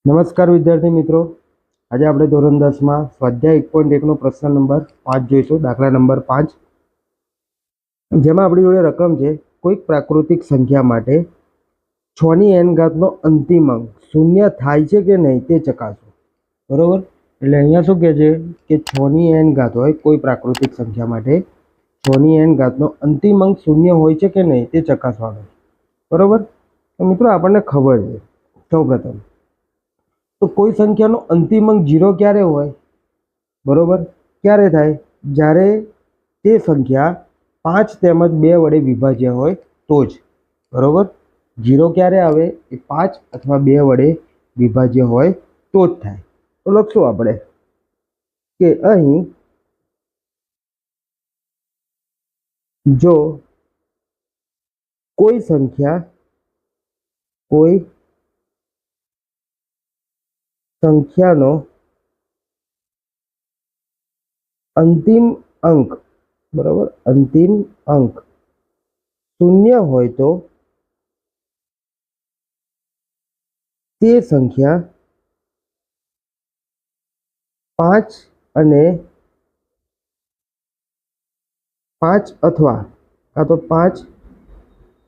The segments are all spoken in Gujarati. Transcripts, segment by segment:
નમસ્કાર વિદ્યાર્થી મિત્રો, આજે આપણે ધોરણ 10માં સ્વાધ્યાય 1.1નો પ્રશ્ન નંબર 5 જોઈશું. દાખલા નંબર 5, જેમાં આપણી જોડે રકમ છે કોઈક પ્રાકૃતિક સંખ્યા માટે 6ની n ઘાતનો અંતિમ અંક શૂન્ય થાય છે કે નહીં તે ચકાસો. બરોબર, એટલે અહીંયા શું કહે છે કે 6ની n ઘાત હોય કોઈ પ્રાકૃતિક સંખ્યા માટે 6ની n ઘાતનો અંતિમ અંક શૂન્ય હોય છે કે નહીં તે ચકાસવાનું. બરોબર, તો મિત્રો આપણને ખબર છે સૌપ્રથમ તો કોઈ સંખ્યાનો અંતિમ અંક 0 ક્યારે હોય? બરોબર, ક્યારે થાય? જ્યારે તે સંખ્યા 5 તેમજ 2 વડે વિભાજ્ય હોય તો જ. બરોબર, 0 ક્યારે આવે? એ 5 અથવા 2 વડે વિભાજ્ય હોય તો જ થાય. તો લખશું આપણે કે અહીં જો કોઈ સંખ્યાનો અંતિમ અંક, બરાબર, અંતિમ અંક શૂન્ય હોય તો તે સંખ્યા 5 અથવા કાં તો 5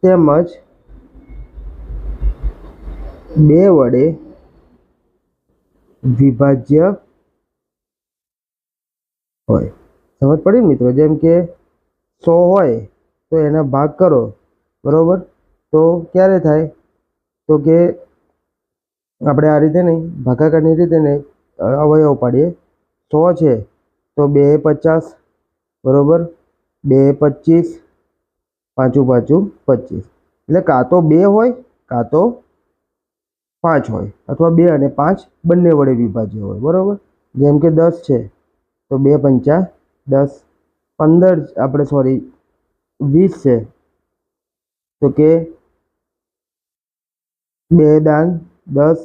તેમજ 2 વડે વિભાજ્ય હોય. સમજ પડી મિત્રો? જેમ કે 100 હોય તો એના ભાગ કરો, બરોબર, તો ક્યારે થાય? તો કે આપણે આ રીતે નહીં, ભાગાકારની રીતે નહીં, અવયવ પાડીએ. 100 છે તો 2 × 50, બરોબર, 2 × 25, 5 × 5 = 25. એટલે કાં તો 2 હોય કાં તો 5 હોય, અથવા 2 અને 5 બંને વડે વિભાજ્ય હોય. બરોબર, જેમ કે 10 છે તો 2 × 5 = 10, 20 છે તો કે 2 દાન 10,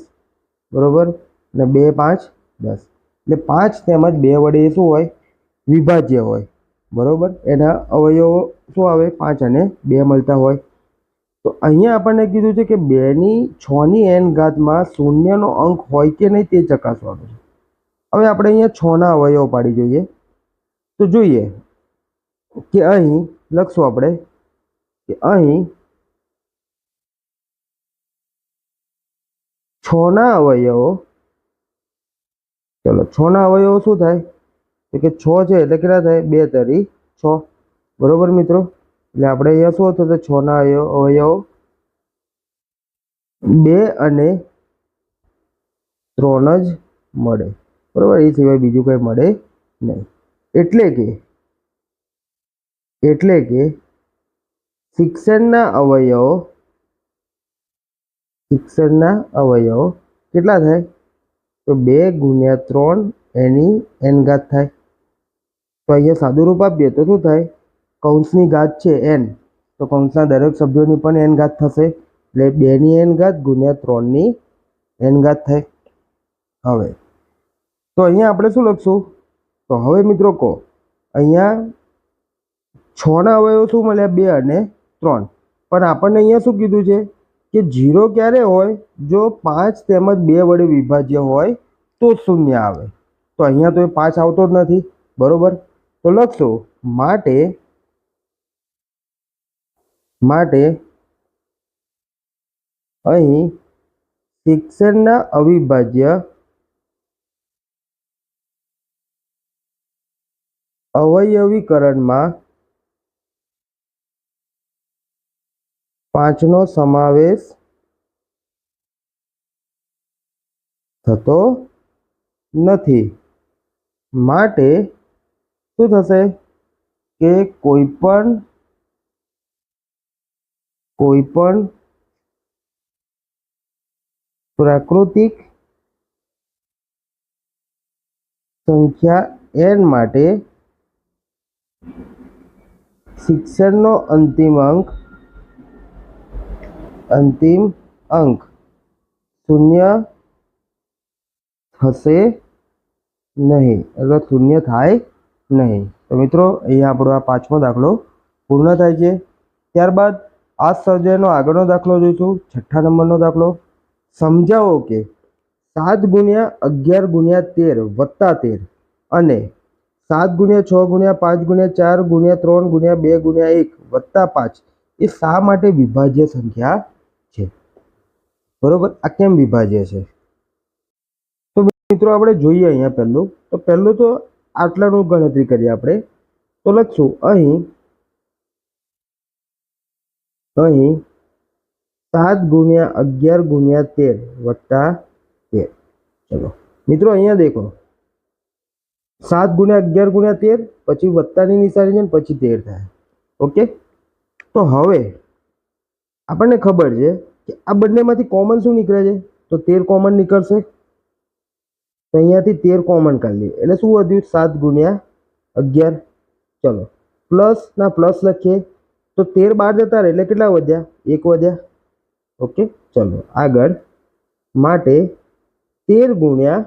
બરોબર, અને 2 × 5 = 10. એટલે 5 તેમજ 2 વડે શું હોય? વિભાજ્ય હોય. બરોબર, એના અવયવો શું આવે? 5 અને 2 મળતા હોય. તો અહીંયા આપણને કીધું છે કે 6ની n ઘાતમાં શૂન્યનો અંક હોય કે નહીં તે ચકાસવાનું છે. હવે આપણે અહીંયા 6ના અવયવ પાડી જોઈએ તો જોઈએ કે અહીં લખશું આપણે કે અહીં 6ના અવયવો, ચલો 6ના અવયવો શું થાય? તો કે 6 છે એટલે કેટલા થાય? 2 × 6. બરોબર મિત્રો, એટલે આપણે અહીંયા શું હતું? તો 6ના અવયવો 2 અને 3 જ મળે. બરોબર, એ સિવાય બીજું કંઈ મળે નહીં. એટલે કે શિક્ષણના અવયવો કેટલા થાય? તો 2 × 3 એની n ઘાત થાય. તો અહીંયા સાદું રૂપ આપીએ તો શું થાય? કૌંસની ઘાત છે n, તો કૌંસના દરેક સભ્યોની પણ n ઘાત થશે, એટલે 2ની n ઘાત × 3ની n ઘાત થાય. હવે તો અહીંયા આપણે શું લખશું? તો હવે મિત્રો કહો, અહીંયા 6ના અવયવો શું મળ્યા? 2 અને 3. પણ આપણને અહીંયા શું કીધું છે કે 0 ક્યારે હોય? જો 5 તેમજ 2 વડે વિભાજ્ય હોય તો જ શૂન્ય આવે. તો અહીંયા તો એ 5 આવતો જ નથી. બરોબર, તો લખશું માટે અહીં શિક્ષણના અવિભાજ્ય અવયવીકરણમાં 5નો સમાવેશ થતો નથી. માટે શું થશે કે કોઈપણ પ્રાકૃતિક સંખ્યા n માટે શિક્ષણનો અંતિમ અંક શૂન્ય થશે નહીં, એટલે શૂન્ય થાય નહીં. તો મિત્રો અહીંયા આપણો આ 5મો દાખલો પૂર્ણ થાય છે. ત્યારબાદ આ સ્વાધ્યાયનો આગળનો દાખલો જોઈશું, 6થા નંબરનો દાખલો. સમજાવો કે 7 ગુણ્યા 11 ગુણ્યા 13 વત્તા 13 અને 7 ગુણ્યા 6 ગુણ્યા 5 ગુણ્યા 4 ગુણ્યા 3 ગુણ્યા 2 ગુણ્યા 1 વત્તા 5 એ શા માટે વિભાજ્ય સંખ્યા છે? બરોબર, આ કેમ વિભાજ્ય છે? તો મિત્રો આપણે જોઈએ અહીંયા પહેલું તો આટલાનું ગણતરી કરીએ આપણે. તો લખશું અહીં 7 ગુણ્યા 11 ગુણ્યા 13 વત્તા 13. ચલો મિત્રો અહીંયા દેખો 7 ગુણ્યા 11 ગુણ્યા 13 પછી વત્તાની નિશાની છે ને પછી 13 થાય. ઓકે, તો હવે આપણને ખબર છે કે આ બંનેમાંથી કોમન શું નીકળે છે? તો 13 કોમન નીકળશે. તો અહીંયાથી 13 કોમન કાઢી લઈએ એટલે શું વધ્યું? 7 ગુણ્યા 11. ચલો પ્લસ ના પ્લસ લખીએ તો 13 બહાર જતા રહે એટલે કેટલા વધ્યા? 1 વધ્યા. ઓકે, ચલો આગળ માટે 13 ગુણ્યા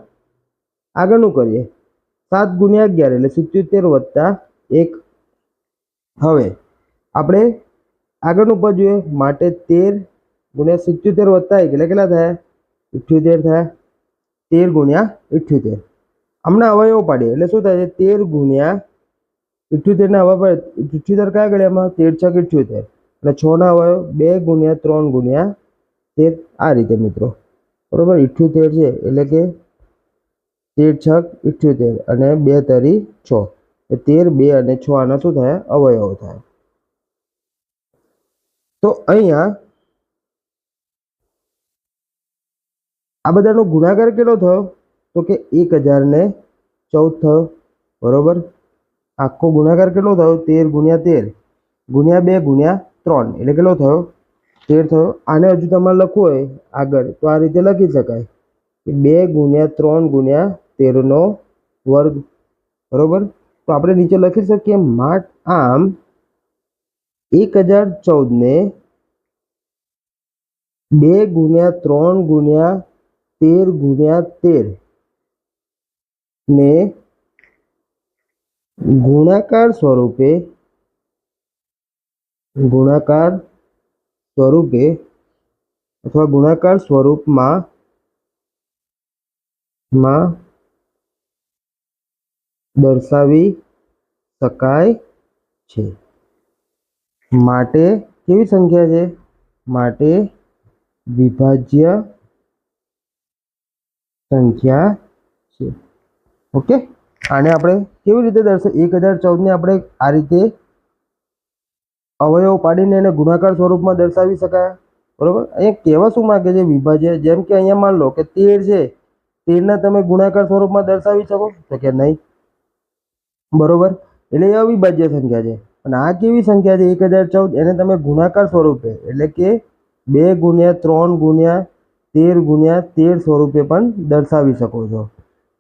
આગળનું કરીએ 7 ગુણ્યા 11 એટલે 77 વત્તા 1. હવે આપણે આગળનું પદ જોઈએ માટે 13 ગુણ્યા 77 વત્તા 1 એટલે કેટલા થયા? 78 થયા. 13 ગુણ્યા 78 હમણાં અવયવ પાડીએ એટલે શું થાય છે? 13 ગુણ્યા 78 ના અવયવ 78 કયા ગળ્યામાં? 13 છક 78 એટલે 6 ના અવયવ 2 ગુણ્યા 3 ગુણ્યા 13 આ રીતે મિત્રો. બરોબર, 78 છે એટલે કે 13 છક 78 અને 2 તરી 6 એ 13 2 અને 6 આના શું થાય? અવયવ થાય. તો અહીંયા આ બધાનો ગુણાકાર કેટલો થયો? તો કે 1014 થયો. બરોબર, આખો ગુણાકાર કેટલો થયો? 13 ગુણ્યા 13 ગુણ્યા 2 ગુણ્યા 3 એટલે કેટલો થયો? 13 થયો. આને હજુ તમારે લખવું હોય આગળ તો આ રીતે લખી શકાય કે 2 ગુણ્યા 3 ગુણ્યા 13 નો વર્ગ. બરોબર, તો આપણે નીચે લખી શકીએ આમ 1014 ને 2 ગુણ્યા 3 ગુણ્યા 13 ગુણ્યા 13 ને ગુણાકાર સ્વરૂપે અથવા ગુણાકાર સ્વરૂપમાં દર્શાવી શકાય છે. માટે કેવી સંખ્યા છે? માટે વિભાજ્ય સંખ્યા છે. ઓકે, આને આપણે કેવી રીતે દર્શાવીએ? 1014 ને આપણે આ રીતે અવયવ પાડીને એને ગુણાકાર સ્વરૂપમાં દર્શાવી શકાય. બરોબર, અહીંયા કહેવા શું માંગે છે? વિભાજ્ય. જેમ કે અહીંયા માન લો કે 13 છે, 13 ને તમે ગુણાકાર સ્વરૂપમાં દર્શાવી શકો? તો કે નહીં. બરોબર, એટલે એ અવિભાજ્ય સંખ્યા છે. અને આ કેવી સંખ્યા છે? 1014 એને તમે ગુણાકાર સ્વરૂપે એટલે કે 2 ગુણ્યા 3 ગુણ્યા 13 ગુણ્યા 13 સ્વરૂપે પણ દર્શાવી શકો છો.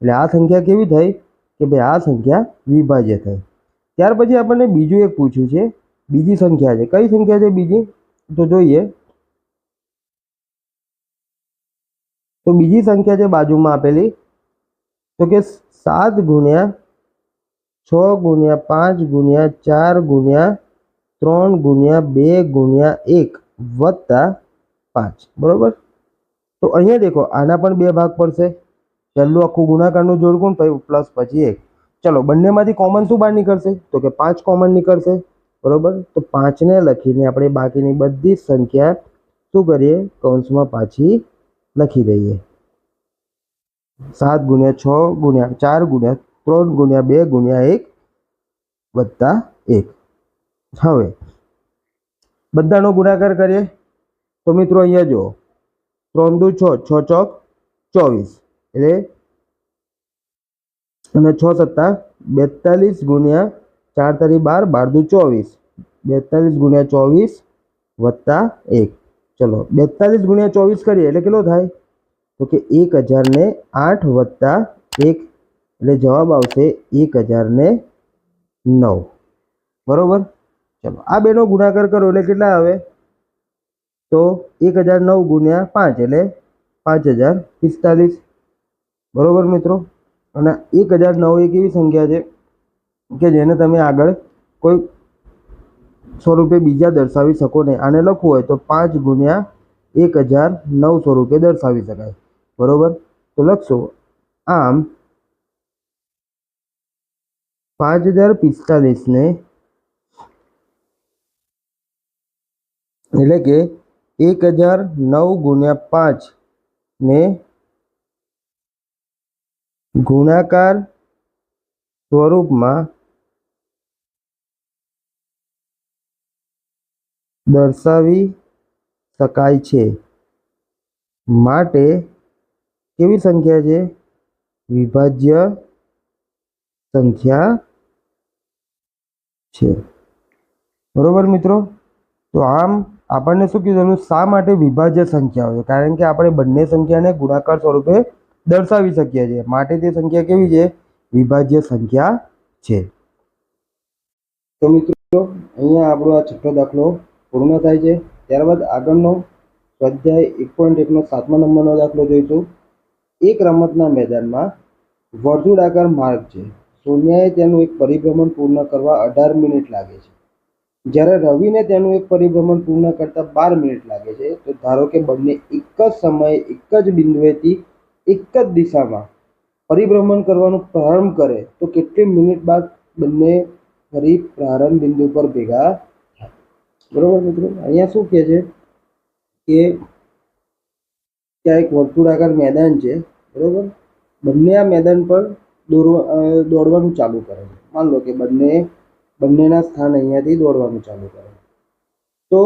એટલે આ સંખ્યા કેવી થઈ? કે ભાઈ આ સંખ્યા વિભાજ્ય થઈ. ત્યાર પછી આપણને બીજું એક પૂછ્યું છે, બીજી સંખ્યા છે. કઈ સંખ્યા છે બીજી? તો જોઈએ. તો બીજી સંખ્યા છે બાજુમાં આપેલી તો કે 7 ગુણ્યા 6 ગુણ્યા 5 ગુણ્યા 4 ગુણ્યા 3 ગુણ્યા 2 ગુણ્યા 1 વત્તા 5. બરોબર, તો અહીંયા દેખો આના પણ બે ભાગ પડશે. પહેલું આખું ગુણાકારનું જોડકું પ્લસ પછી 1. ચલો બંનેમાંથી કોમન શું બહાર નીકળશે? તો કે 5 કોમન નીકળશે. બરોબર, તો 5 ને લખીને આપણે બાકીની બધી સંખ્યા શું કરીએ? કૌંસમાં પાછી લખી દઈએ. 7 ગુણ્યા 6 ગુણ્યા 4 ગુણ્યા 3 ગુણ્યા 2 ગુણ્યા 1 વત્તા 1. હવે બધાનો ગુણાકાર કરીએ તો મિત્રો અહીંયા જુઓ 3 દુ 6, 6 ચોક 24 એટલે અને 6 સત્તા 42 ગુણ્યા 4 તરી 12, 12 દુ 24, 42 ગુણ્યા 24 વત્તા 1. ચલો 42 ગુણ્યા 24 કરીએ એટલે કેટલો થાય? તો કે 1008 વત્તા 1 એટલે જવાબ આવશે 1009. બરોબર, ચલો આ બેનો ગુણાકાર કરો એટલે કેટલા આવે? તો 1009 ગુણ્યા 5 એટલે 5045. બરોબર મિત્રો, અને 1009 એક એવી સંખ્યા છે કે જેને તમે આગળ કોઈ સ્વરૂપે બીજા દર્શાવી શકો નહીં. આને લખવું હોય તો 5 ગુણ્યા 1009 સ્વરૂપે દર્શાવી શકાય. બરોબર, તો લખશો આમ 5045 ને એટલે કે 1009 ગુણ્યા 5 ને ગુણાકાર સ્વરૂપમાં દર્શાવી શકાય છે, માટે કેવી સંખ્યા છે? વિભાજ્ય સંખ્યા છે. બરોબર મિત્રો. તો આમ આપણને શું કીધેલું? શા માટે વિભાજ્ય સંખ્યા હોય? કારણ કે આપણે બંને સંખ્યાને ગુણાકાર સ્વરૂપે દર્શાવી શકીએ છીએ, માટે તે સંખ્યા કેવી છે? વિભાજ્ય સંખ્યા છે. તો મિત્રો અહીંયા આપણો આ છઠ્ઠો દાખલો પૂર્ણ થાય છે. ત્યારબાદ આગળનો સ્વાધ્યાય 1.1 નો 7મા નંબરનો દાખલો જોઈશું. એક રમતના મેદાનમાં વર્તુળાકાર માર્ગ છે. સોનિયાએ તેનું એક પરિભ્રમણ પૂર્ણ કરવા 18 મિનિટ લાગે છે, જ્યારે રવિને તેનું એક પરિભ્રમણ પૂર્ણ કરતા 12 મિનિટ લાગે છે. તો ધારો કે બંને એક જ સમયે એક જ બિંદુએથી એક જ દિશામાં પરિભ્રમણ કરવાનું પ્રારંભ કરે તો કેટલી મિનિટ બાદ બંને ફરી પ્રારંભ બિંદુ પર ભેગા થાય? બરોબર મિત્રો. અહીંયા શું કહે છે કે ત્યાં એક વર્તુળાકાર મેદાન છે, બરોબર. બંને આ મેદાન પર દોડવાનું ચાલુ કરે છે. માન લો કે બંનેના સ્થાન અહીંયાથી દોડવાનું ચાલુ કરે. તો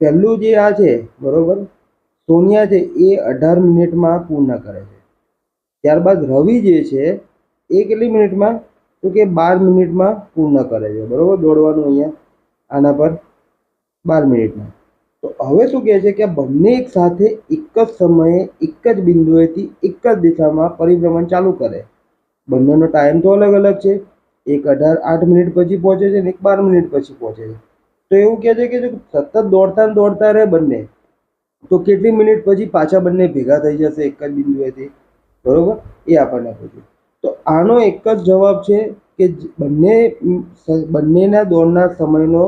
પહેલું જે આ છે, બરોબર, સોનિયા છે એ 18 મિનિટમાં પૂર્ણ કરે છે. ત્યારબાદ રવિ જે છે એ કેટલી મિનિટમાં? તો કે 12 મિનિટમાં પૂર્ણ કરે છે, બરોબર. દોડવાનું અહીંયા આના પર 12 મિનિટમાં. તો હવે શું કહે છે કે બંને એક સાથે એક જ સમયે એક જ બિંદુએથી એક જ દિશામાં પરિભ્રમણ ચાલુ કરે. બંનેનો ટાઈમ તો અલગ અલગ છે. એક 8 મિનિટ પછી પહોંચે છે અને એક 12 મિનિટ પછી પહોંચે છે. તો એવું કહે છે કે જો સતત દોડતા રહે બંને, તો કેટલી મિનિટ પછી પાછા બંને ભેગા થઈ જશે એક જ બિંદુએથી? બરોબર, એ આપણને પૂછ્યું. તો આનો એક જ જવાબ છે કે બંનેના દોડના સમયનો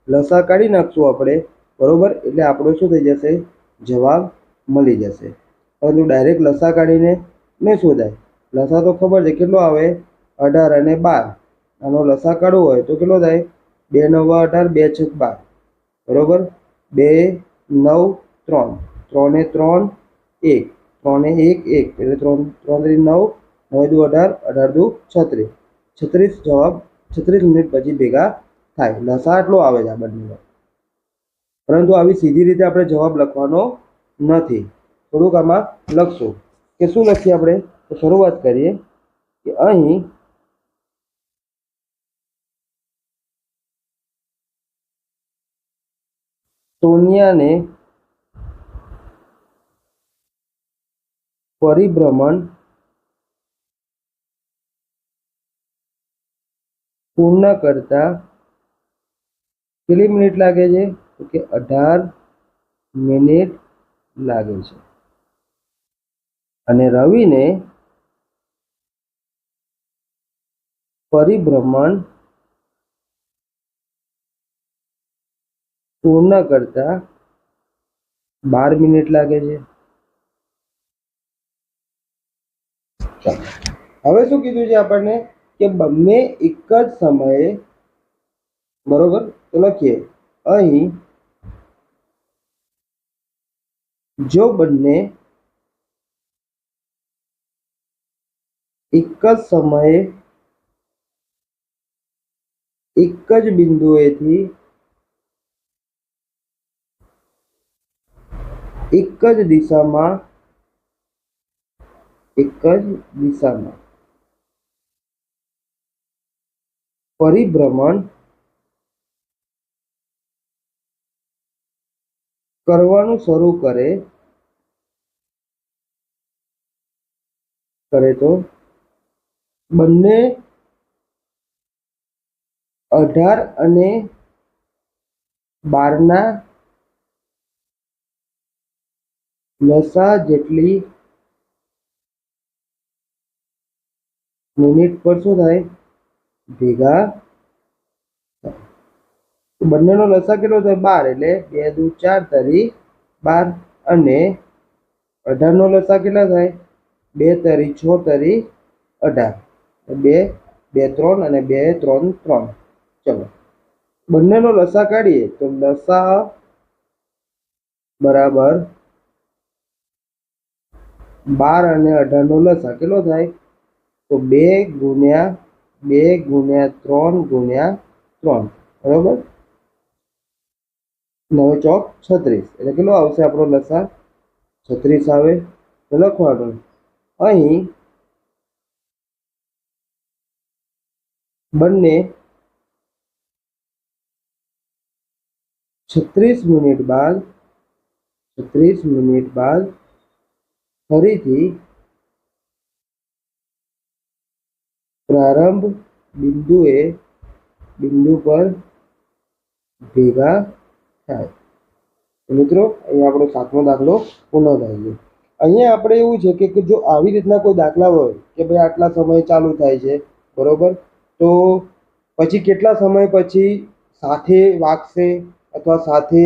લસા કાઢી નાખશું આપણે, બરોબર. એટલે આપણો શું થઈ જશે? જવાબ મળી જશે. પરંતુ ડાયરેક્ટ લસા કાઢીને નહીં શોધાય. લસા તો ખબર છે કેટલો આવે? 18 અને 12. આનો લસા કાઢવો હોય તો કેટલો થાય? 2 9 18, 2 6 12, બરોબર. 2 9 3, 3 ને 3 1, 3 ને 1 1, એટલે 3 3 9, 9 2 18, 18 2 36, 36 જવાબ 36 મિનિટ પછી ભેગા થાય. લસા આટલો આવે છે આ બંનેનો. પરંતુ આવી સીધી રીતે આપણે જવાબ લખવાનો નથી. થોડુંક આમાં લખશું. કે શું લખીએ આપણે? તો શરૂઆત કરીએ કે અહીં સોનિયાને પરિભ્રમણ પૂર્ણ કરતા કેટલી મિનિટ લાગે છે? તો કે 18 મિનિટ લાગે છે. અને રવિને પરિભ્રમણ પૂર્ણ કરતા 12 મિનિટ લાગે છે. હવે શું કીધું છે આપણને? કે બંને એક જ સમયે, બરોબર. તો લખીએ અહીં જો બંને એક જ સમયે એક જ બિંદુએથી એક જ દિશામાં પરિભ્રમણ કરવાનું શરૂ કરે તો બંને 18 અને 12ના લસા જેટલી મિનિટ પર શું થાય? ભેગા. બંનેનો લસા કેટલો થાય? 12. એટલે 2 2 4 તારી 12. અને 18 નો લસા કેટલા થાય? 2 તરી 6 તરી 18, 2 2 3 અને 2 3 3. ચલો બંનેનો લસા કાઢીએ તો લસા બરાબર 12 અને 18 નો લસા કેટલો થાય? તો 2 ગુણ્યા 2 ગુણ્યા 3 ગુણ્યા 3, બરોબર. 9 ચોક 36, એટલે કેટલો આવશે આપણો લસા? 36 આવે. તો લખવાનું અહીં બંને 36 મિનિટ બાદ ફરીથી પ્રારંભ બિંદુ પર ભેગા થાય. મિત્રો અહીંયા આપણો 7મો દાખલો પૂર્ણ થાય છે. અહીંયા આપણે એવું છે કે જો આવી રીતના કોઈ દાખલા હોય કે ભાઈ આટલા સમય ચાલુ થાય છે, બરોબર, તો પછી કેટલા સમય પછી સાથે વાગશે અથવા સાથે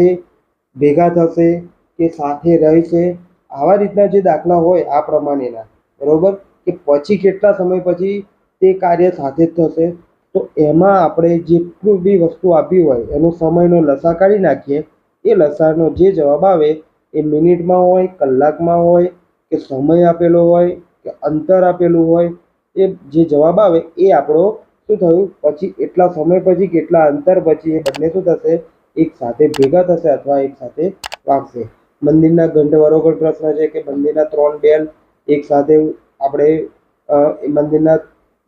ભેગા થશે કે સાથે રહેશે, આવા રીતના જે દાખલા હોય આ પ્રમાણેના, બરોબર, કે પછી કેટલા સમય પછી તે કાર્ય સાથે જ થશે, તો એમાં આપણે જેટલું બી વસ્તુ આપી હોય એનો સમયનો લસા કાઢી નાખીએ. એ લસાનો જે જવાબ આવે એ મિનિટમાં હોય, કલાકમાં હોય, કે સમય આપેલો હોય કે અંતર આપેલું હોય, એ જે જવાબ આવે એ આપણો શું થયું, પછી એટલા સમય પછી કેટલા અંતર પછી એ બંને શું થશે, એક સાથે ભેગા થશે અથવા એક સાથે વાગશે. મંદિરના ઘંટ વરોગળ પ્રશ્ન છે કે મંદિરના 3 બેલ એક સાથે આપણે મંદિરના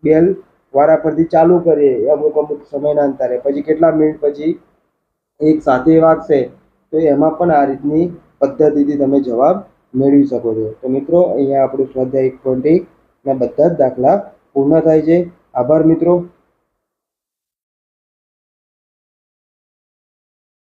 બેલ વારા પરથી ચાલુ કરીએ અમુક સમયના અંતરે, પછી કેટલા મિનિટ પછી એક સાથે વાગશે. તો એમાં પણ આ રીતની પદ્ધતિથી તમે જવાબ મેળવી શકો છો. તો મિત્રો અહીંયા આપણું સ્વાધ્યાય 1.1 ના બધા જ દાખલા પૂર્ણ થાય છે. આભાર મિત્રો.